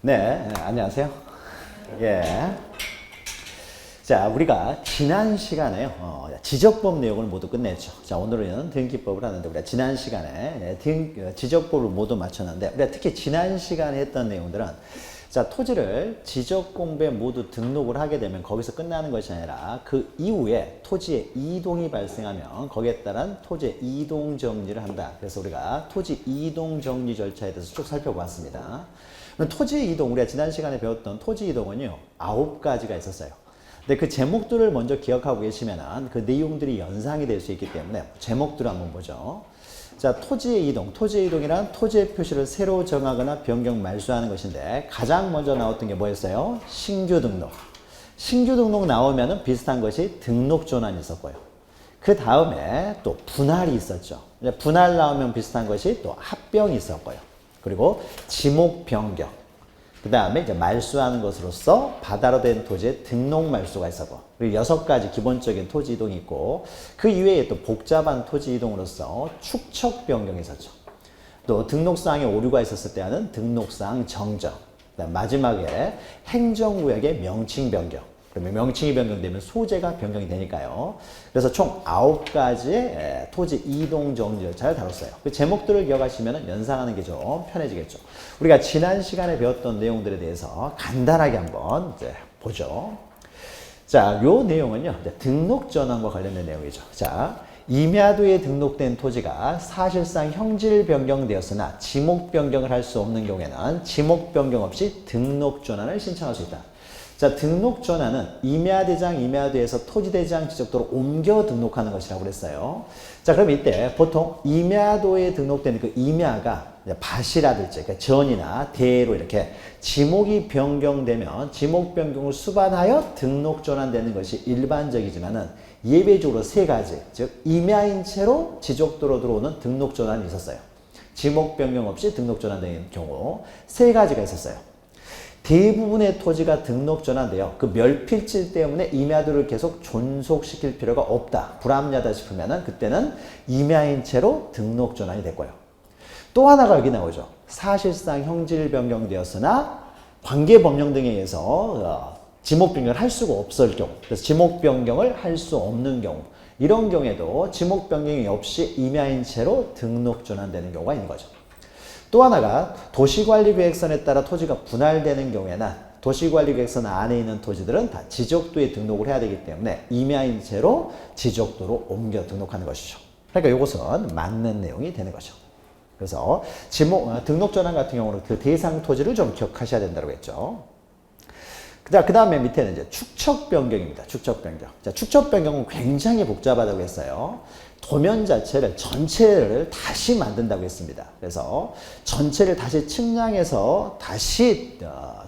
네, 안녕하세요. 예. 자, 우리가 지난 시간에요, 지적법 내용을 모두 끝냈죠. 자, 오늘은 등기법을 하는데, 우리가 지난 시간에 지적법을 모두 마쳤는데, 우리가 특히 지난 시간에 했던 내용들은, 자, 토지를 지적 공부에 모두 등록을 하게 되면 거기서 끝나는 것이 아니라 그 이후에 토지의 이동이 발생하면 거기에 따른 토지의 이동 정리를 한다. 그래서 우리가 토지 이동 정리 절차에 대해서 쭉 살펴보았습니다. 토지 이동, 우리가 지난 시간에 배웠던 토지 이동은요, 9가지가 있었어요. 근데 그 제목들을 먼저 기억하고 계시면은 그 내용들이 연상이 될 수 있기 때문에 제목들을 한번 보죠. 자, 토지의 이동. 토지의 이동이란 토지의 표시를 새로 정하거나 변경 말소하는 것인데, 가장 먼저 나왔던 게 뭐였어요? 신규 등록. 신규 등록 나오면은 비슷한 것이 등록 전환이 있었고요. 그 다음에 또 분할이 있었죠. 분할 나오면 비슷한 것이 또 합병이 있었고요. 그리고 지목 변경. 그 다음에 이제 말소하는 것으로서 바다로 된 토지의 등록 말소가 있었고, 그리고 6가지 기본적인 토지 이동이 있고, 그 이외에 또 복잡한 토지 이동으로서 축척 변경이 있었죠. 또 등록사항에 오류가 있었을 때 하는 등록사항 정정. 그다음 마지막에 행정구역의 명칭 변경. 그러면 명칭이 변경되면 소재가 변경이 되니까요. 그래서 총 9가지의 토지 이동 정리 절차를 다뤘어요. 그 제목들을 기억하시면 연상하는 게 좀 편해지겠죠. 우리가 지난 시간에 배웠던 내용들에 대해서 간단하게 한번 이제 보죠. 자, 요 내용은요, 등록 전환과 관련된 내용이죠. 자, 임야도에 등록된 토지가 사실상 형질 변경되었으나 지목 변경을 할 수 없는 경우에는 지목 변경 없이 등록 전환을 신청할 수 있다. 자, 등록 전환은 임야대장, 임야도에서 토지대장 지적도로 옮겨 등록하는 것이라고 그랬어요. 자, 그럼 이때 보통 임야도에 등록된 그 임야가 밭이라든지 그러니까 전이나 대로 이렇게 지목이 변경되면 지목 변경을 수반하여 등록 전환되는 것이 일반적이지만은 예외적으로 3가지, 즉 임야인 채로 지적도로 들어오는 등록 전환이 있었어요. 지목 변경 없이 등록 전환되는 경우 3가지가 있었어요. 대부분의 토지가 등록 전환되어 그 멸필질 때문에 임야도를 계속 존속시킬 필요가 없다, 불합리하다 싶으면은 그때는 임야인 채로 등록 전환이 됐고요. 또 하나가 여기 나오죠. 사실상 형질 변경되었으나 관계 법령 등에 의해서 지목 변경을 할 수가 없을 경우, 그래서 지목 변경을 할 수 없는 경우, 이런 경우에도 지목 변경이 없이 임야인 채로 등록 전환되는 경우가 있는 거죠. 또 하나가 도시관리계획선에 따라 토지가 분할되는 경우에는 도시관리계획선 안에 있는 토지들은 다 지적도에 등록을 해야 되기 때문에 임야인 채로 지적도로 옮겨 등록하는 것이죠. 그러니까 이것은 맞는 내용이 되는 거죠. 그래서 등록 전환 같은 경우는 그 대상 토지를 좀 기억하셔야 된다고 했죠. 그 다음에 밑에는 이제 축척 변경입니다. 축척 변경. 자, 축척 변경은 굉장히 복잡하다고 했어요. 도면 자체를 전체를 다시 만든다고 했습니다. 그래서 전체를 다시 측량해서 다시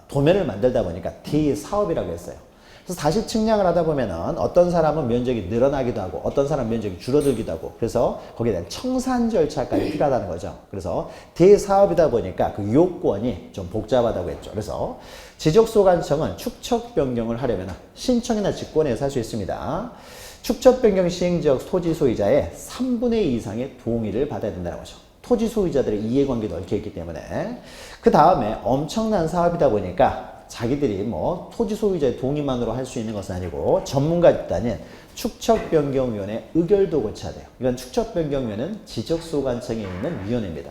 도면을 만들다 보니까 대사업이라고 했어요. 그래서 다시 측량을 하다 보면은 어떤 사람은 면적이 늘어나기도 하고 어떤 사람은 면적이 줄어들기도 하고, 그래서 거기에 대한 청산 절차까지 필요하다는 거죠. 그래서 대사업이다 보니까 그 요건이 좀 복잡하다고 했죠. 그래서 지적소관청은 축척 변경을 하려면 신청이나 직권에서 할 수 있습니다. 축척 변경 시행지역 토지 소유자의 3분의 2 이상의 동의를 받아야 된다는 거죠. 토지 소유자들의 이해관계도 얽혀있기 때문에. 그 다음에 엄청난 사업이다 보니까 자기들이 뭐 토지 소유자의 동의만으로 할 수 있는 것은 아니고 전문가 집단인 축척변경위원회 의결도 거쳐야 돼요. 이건 축척변경위원회는 지적소관청에 있는 위원회입니다.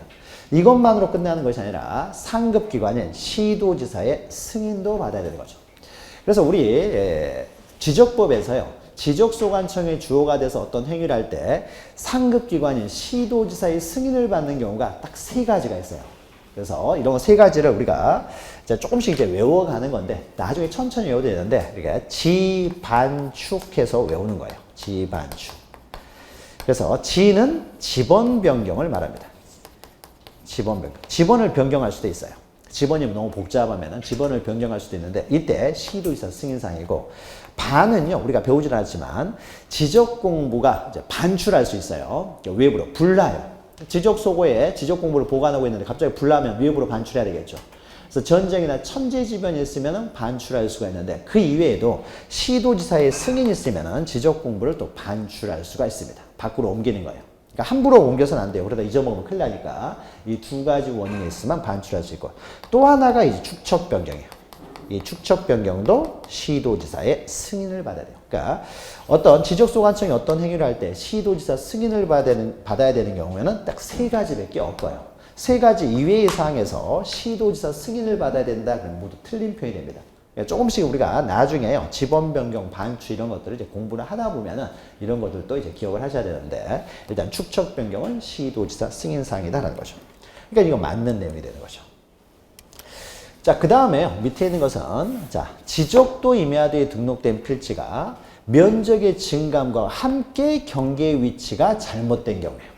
이것만으로 끝나는 것이 아니라 상급기관인 시도지사의 승인도 받아야 되는 거죠. 그래서 우리 지적법에서요, 지적소관청의 주어가 돼서 어떤 행위를 할 때 상급기관인 시도지사의 승인을 받는 경우가 딱 3가지가 있어요. 그래서 이런 3가지를 우리가 이제 조금씩 이제 외워가는 건데, 나중에 천천히 외워도 되는데, 우리가 지반축해서 외우는 거예요. 지반축. 그래서 지는 지번 변경을 말합니다. 지번 변경. 지번을 변경할 수도 있어요. 지번이 너무 복잡하면 지번을 변경할 수도 있는데, 이때 시도지사 승인사항이고, 반은요, 우리가 배우질 않았지만 지적공부가 이제 반출할 수 있어요. 외부로 불나요. 지적소고에 지적공부를 보관하고 있는데 갑자기 불나면 외부로 반출해야 되겠죠. 그래서 전쟁이나 천재지변이 있으면 반출할 수가 있는데, 그 이외에도 시도지사의 승인이 있으면 지적공부를 또 반출할 수가 있습니다. 밖으로 옮기는 거예요. 그러니까 함부로 옮겨서는 안 돼요. 그러다 잊어먹으면 큰일 나니까 이 두 가지 원인이 있으면 반출할 수 있고, 또 하나가 이제 축척 변경이에요. 이 축척 변경도 시도지사의 승인을 받아야 돼요. 그러니까 어떤 지적소관청이 어떤 행위를 할 때 시도지사 승인을 받아야 되는 경우에는 딱 세 가지밖에 없어요. 세 가지 이외의 사항에서 시도지사 승인을 받아야 된다. 그럼 모두 틀린 표현이 됩니다. 조금씩 우리가 나중에요. 지번 변경, 반출 이런 것들을 이제 공부를 하다 보면은 이런 것들도 이제 기억을 하셔야 되는데, 일단 축척 변경은 시도지사 승인 사항이다라는 거죠. 그러니까 이거 맞는 내용이 되는 거죠. 자, 그 다음에 밑에 있는 것은, 자, 지적도 임야도에 등록된 필지가 면적의 증감과 함께 경계 위치가 잘못된 경우예요.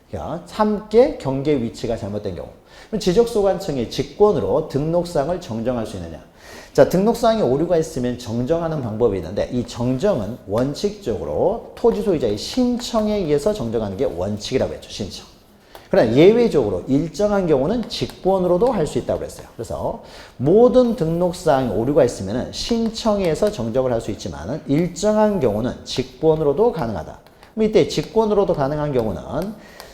그러니까 함께 경계 위치가 잘못된 경우. 그럼 지적소관청의 직권으로 등록사항을 정정할 수 있느냐? 자, 등록사항에 오류가 있으면 정정하는 방법이 있는데, 이 정정은 원칙적으로 토지 소유자의 신청에 의해서 정정하는 게 원칙이라고 했죠. 신청. 그러나 예외적으로 일정한 경우는 직권으로도 할 수 있다고 그랬어요. 그래서 모든 등록사항에 오류가 있으면 신청에 의해서 정정을 할 수 있지만 일정한 경우는 직권으로도 가능하다. 그럼 이때 직권으로도 가능한 경우는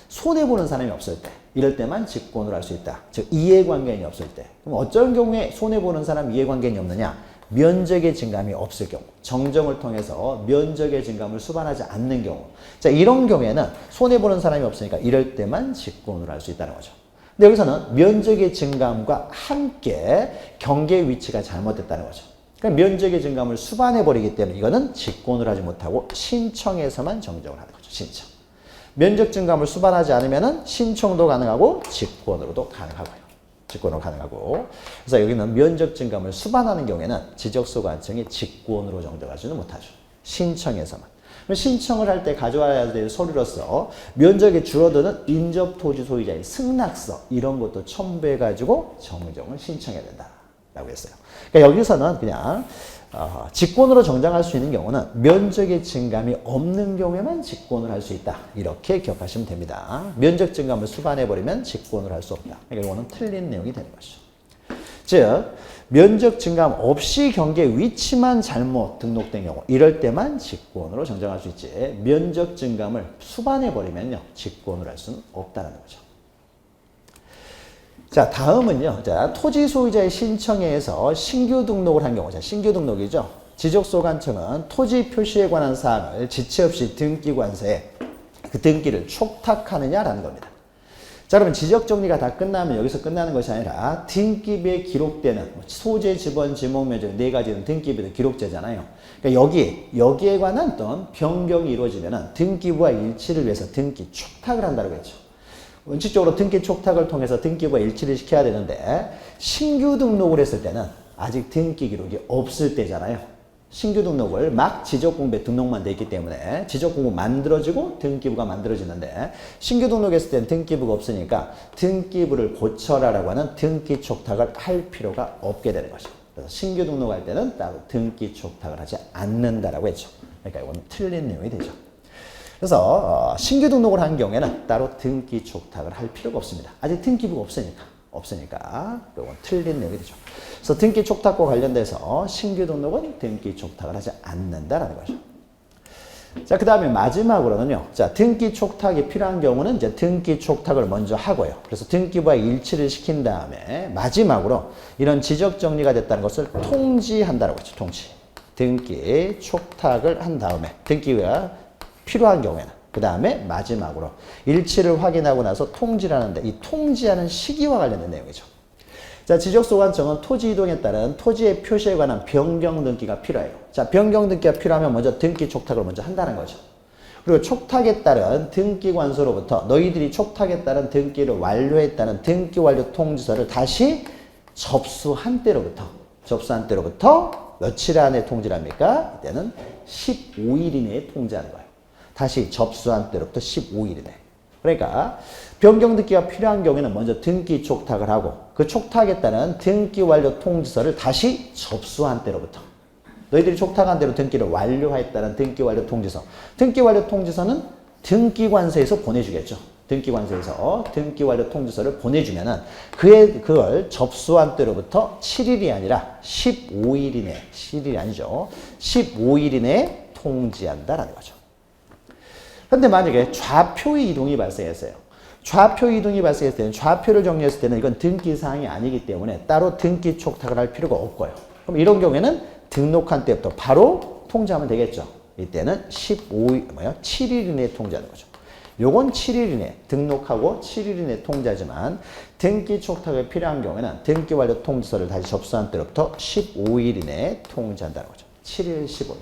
손해보는 사람이 없을 때, 이럴 때만 직권으로 할 수 있다. 즉 이해관계인이 없을 때. 그럼 어떤 경우에 손해보는 사람 이해관계인이 없느냐? 면적의 증감이 없을 경우, 정정을 통해서 면적의 증감을 수반하지 않는 경우. 자, 이런 경우에는 손해보는 사람이 없으니까 이럴 때만 직권으로 할 수 있다는 거죠. 근데 여기서는 면적의 증감과 함께 경계 위치가 잘못됐다는 거죠. 그러니까 면적의 증감을 수반해버리기 때문에 이거는 직권으로 하지 못하고 신청해서만 정정을 하는 거죠. 신청. 면적 증감을 수반하지 않으면 신청도 가능하고 직권으로도 가능하고요. 직권으로 가능하고. 그래서 여기는 면적 증감을 수반하는 경우에는 지적소관청이 직권으로 정정하지는 못하죠. 신청에서만. 신청을 할 때 가져와야 될 서류로서 면적이 줄어드는 인접토지 소유자의 승낙서 이런 것도 첨부해가지고 정정을 신청해야 된다라고 했어요. 그러니까 여기서는 그냥 직권으로 정정할 수 있는 경우는 면적의 증감이 없는 경우에만 직권을 할 수 있다. 이렇게 기억하시면 됩니다. 면적 증감을 수반해버리면 직권을 할 수 없다. 그러니까 이거는 틀린 내용이 되는 것이죠. 즉, 면적 증감 없이 경계 위치만 잘못 등록된 경우, 이럴 때만 직권으로 정정할 수 있지, 면적 증감을 수반해버리면요, 직권으로 할 수는 없다는 거죠. 자, 다음은요. 자, 토지 소유자의 신청에 의해서 신규 등록을 한 경우. 자, 신규 등록이죠. 지적소관청은 토지 표시에 관한 사항을 지체 없이 등기관서에 그 등기를 촉탁하느냐라는 겁니다. 자, 그러면 지적 정리가 다 끝나면 여기서 끝나는 것이 아니라 등기부에 기록되는 소재, 지번, 지목, 면적 네 가지는 등기부에 기록되잖아요. 그러니까 여기에 관한 어떤 변경이 이루어지면은 등기부와 일치를 위해서 등기 촉탁을 한다고 했죠. 원칙적으로 등기 촉탁을 통해서 등기부와 일치를 시켜야 되는데 신규 등록을 했을 때는 아직 등기 기록이 없을 때잖아요. 신규 등록을 막 지적공부에 등록만 돼 있기 때문에 지적공부 만들어지고 등기부가 만들어지는데 신규 등록했을 때는 등기부가 없으니까 등기부를 고쳐라라고 하는 등기 촉탁을 할 필요가 없게 되는 거죠. 그래서 신규 등록할 때는 따로 등기 촉탁을 하지 않는다라고 했죠. 그러니까 이건 틀린 내용이 되죠. 그래서 신규 등록을 한 경우에는 따로 등기 촉탁을 할 필요가 없습니다. 아직 등기부가 없으니까 그건 틀린 내용이 되죠. 그래서 등기 촉탁과 관련돼서 신규 등록은 등기 촉탁을 하지 않는다라는 거죠. 자, 그 다음에 마지막으로는요. 자, 등기 촉탁이 필요한 경우는 이제 등기 촉탁을 먼저 하고요. 그래서 등기부와 일치를 시킨 다음에 마지막으로 이런 지적 정리가 됐다는 것을 통지한다라고 했죠. 통지. 등기 촉탁을 한 다음에 등기가 필요한 경우에는 그 다음에 마지막으로 일치를 확인하고 나서 통지를 하는데 이 통지하는 시기와 관련된 내용이죠. 자, 지적소관청은 토지 이동에 따른 토지의 표시에 관한 변경 등기가 필요해요. 자, 변경 등기가 필요하면 먼저 등기 촉탁을 먼저 한다는 거죠. 그리고 촉탁에 따른 등기관서로부터 너희들이 촉탁에 따른 등기를 완료했다는 등기 완료 통지서를 다시 접수한 때로부터 며칠 안에 통지를 합니까? 이때는 15일 이내에 통지하는 거예요. 다시 접수한 때로부터 15일 이내. 그러니까 변경 등기가 필요한 경우에는 먼저 등기 촉탁을 하고 그 촉탁에 따른 등기 완료 통지서를 다시 접수한 때로부터 너희들이 촉탁한 대로 등기를 완료했다는 등기 완료 통지서. 등기 완료 통지서는 등기관서에서 보내주겠죠. 등기관서에서 등기 완료 통지서를 보내주면은 그걸 접수한 때로부터 7일이 아니라 15일 이내, 7일이 아니죠. 15일 이내에 통지한다라는 거죠. 근데 만약에 좌표 이동이 발생했어요. 좌표 이동이 발생했을 때는 좌표를 정리했을 때는 이건 등기 사항이 아니기 때문에 따로 등기 촉탁을 할 필요가 없고요. 그럼 이런 경우에는 등록한 때부터 바로 통지하면 되겠죠. 이때는 7일 이내에 통지하는 거죠. 요건 7일 이내 등록하고 7일 이내 통지하지만 등기 촉탁이 필요한 경우에는 등기 완료 통지서를 다시 접수한 때로부터 15일 이내에 통지한다는 거죠. 7일, 15일.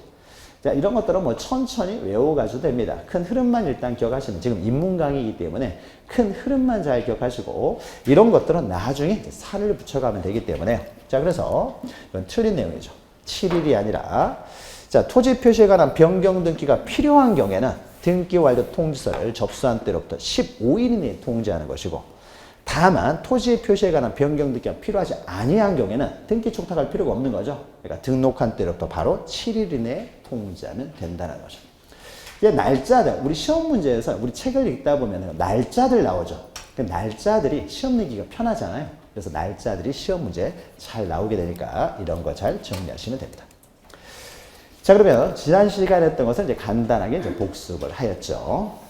자, 이런 것들은 뭐 천천히 외워가셔도 됩니다. 큰 흐름만 일단 기억하시면 지금 인문 강의이기 때문에 큰 흐름만 잘 기억하시고 이런 것들은 나중에 살을 붙여가면 되기 때문에 자, 그래서 이건 틀린 내용이죠. 7일이 아니라 자, 토지 표시에 관한 변경 등기가 필요한 경우에는 등기 완료 통지서를 접수한 때로부터 15일 이내에 통지하는 것이고 다만 토지 표시에 관한 변경 등기가 필요하지 아니한 경우에는 등기 촉탁할 필요가 없는 거죠. 그러니까 등록한 때로부터 바로 7일 이내에 통지하면 된다는 거죠. 이제 날짜들, 우리 시험 문제에서 우리 책을 읽다 보면 날짜들 나오죠. 그 날짜들이 시험 내기가 편하잖아요. 그래서 날짜들이 시험 문제에 잘 나오게 되니까 이런 거 잘 정리하시면 됩니다. 자, 그러면 지난 시간에 했던 것을 이제 간단하게 이제 복습을 하였죠.